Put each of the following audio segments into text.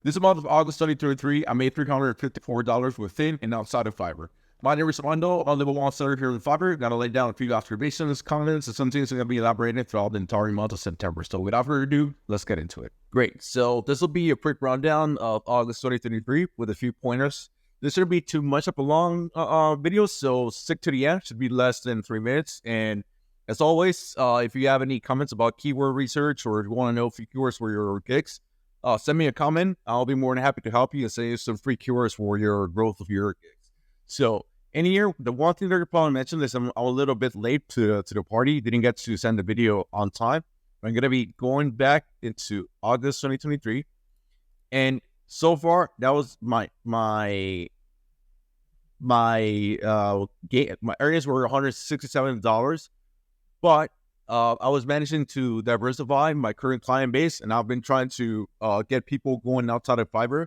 This month of August 2023, I made $354 within and outside of Fiverr. My name is Armando. I'm a level 1 seller here in Fiverr. Got to lay down a few observations, comments, and some things are going to be elaborated throughout the entire month of September. So without further ado, let's get into it. Great. So this will be a quick rundown of August 2023 with a few pointers. This shouldn't be too much of a long video, so stick to the end. Should be less than 3 minutes. And as always, if you have any comments about keyword research or if you want to know a few keywords for your gigs, send me a comment. I'll be more than happy to help you and send you some free keywords for your growth of your gigs. So in here, the one thing that I probably mentioned is I'm a little bit late to the party. Didn't get to send the video on time. I'm going to be going back into August 2023. And so far, that was my earnings were $167, but I was managing to diversify my current client base, and I've been trying to get people going outside of Fiverr.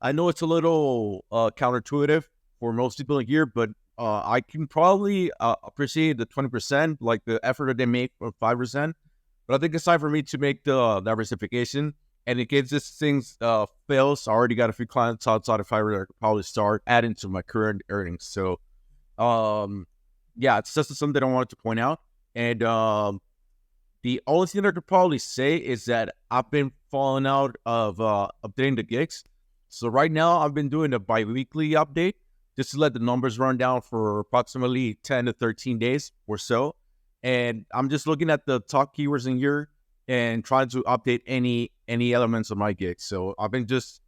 I know it's a little counterintuitive for most people in here, but I can probably appreciate the 20%, like the effort that they make for 5%. But I think it's time for me to make the diversification. And in case this thing fails, I already got a few clients outside of Fiverr that I could probably start adding to my current earnings. So, yeah, it's just something I wanted to point out. And the only thing I could probably say is that I've been falling out of updating the gigs. So right now, I've been doing a bi-weekly update just to let the numbers run down for approximately 10 to 13 days or so. And I'm just looking at the top keywords in here and trying to update any elements of my gigs. So I've been just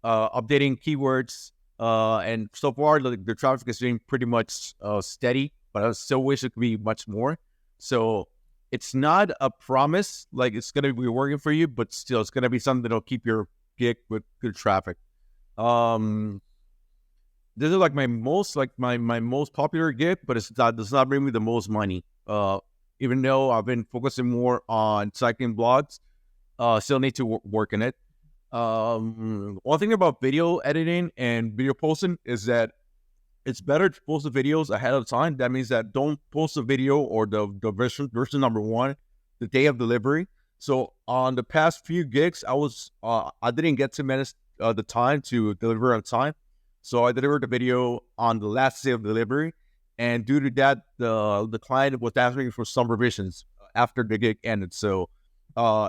updating keywords, and so far the traffic is being pretty much steady, but I still wish it could be much more. So it's not a promise like it's going to be working for you, but still it's going to be something that'll keep your gig with good traffic. This is like my most popular gig, but it does not bring me the most money. Even though I've been focusing more on cycling blogs, still need to work in it. One thing about video editing and video posting is that it's better to post the videos ahead of time. That means that don't post the video or the version number 1 the day of delivery. So on the past few gigs, I didn't get to manage the time to deliver on time. So I delivered the video on the last day of delivery. And due to that, the client was asking for some revisions after the gig ended. So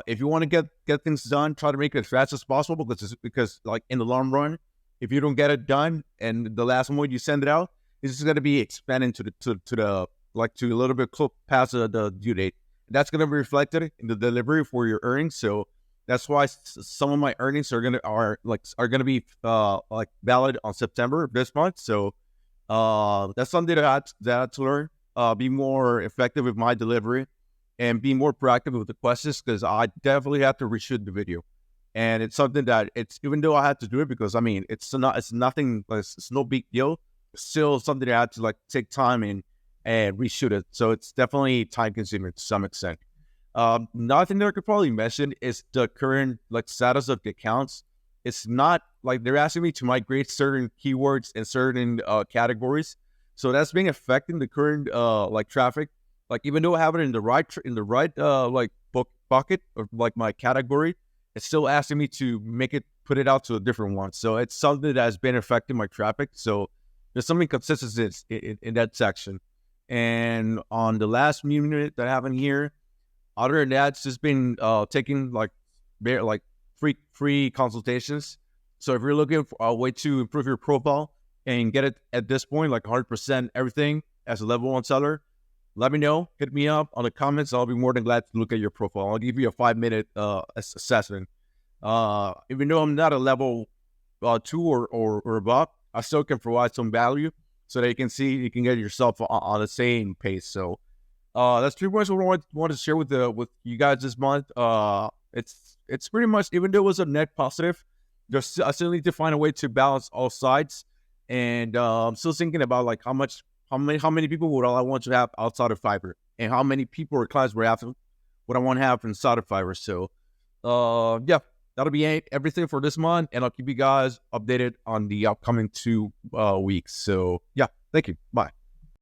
if you want to get things done, try to make it as fast as possible because like in the long run, if you don't get it done and the last moment you send it out, it's just going to be expanding to a little bit past the due date. That's going to be reflected in the delivery for your earnings. So that's why some of my earnings are going to be valid on September this month. So that's something that I had to learn. Be more effective with my delivery and be more proactive with the questions, because I definitely have to reshoot the video. And it's something that even though I had to do it because it's no big deal. It's still something that I had to take time and reshoot it. So it's definitely time consuming to some extent. Another thing that I could probably mention is the current status of the accounts. It's not like they're asking me to migrate certain keywords and certain categories, so that's being affecting the current traffic. Even though I have it in the right book bucket or my category, it's still asking me to put it out to a different one. So it's something that has been affecting my traffic. So there's some inconsistencies in that section. And on the last minute that I have in here, other than that, it's just been taking free consultations. So if you're looking for a way to improve your profile and get it at this point 100% everything as a level 1 seller, let me know. Hit me up on the comments. I'll be more than glad to look at your profile. I'll give you a 5-minute assessment. Even though I'm not a level 2 or above, I still can provide some value so that you can get yourself on the same pace. So that's pretty much what I wanted to share with you guys this month. It's pretty much, even though it was a net positive, I still need to find a way to balance all sides. And I'm still thinking about how many people would I want to have outside of Fiverr, and how many people or clients would I want to have inside of Fiverr. So yeah, that'll be everything for this month, and I'll keep you guys updated on the upcoming 2 weeks. So yeah, thank you. Bye.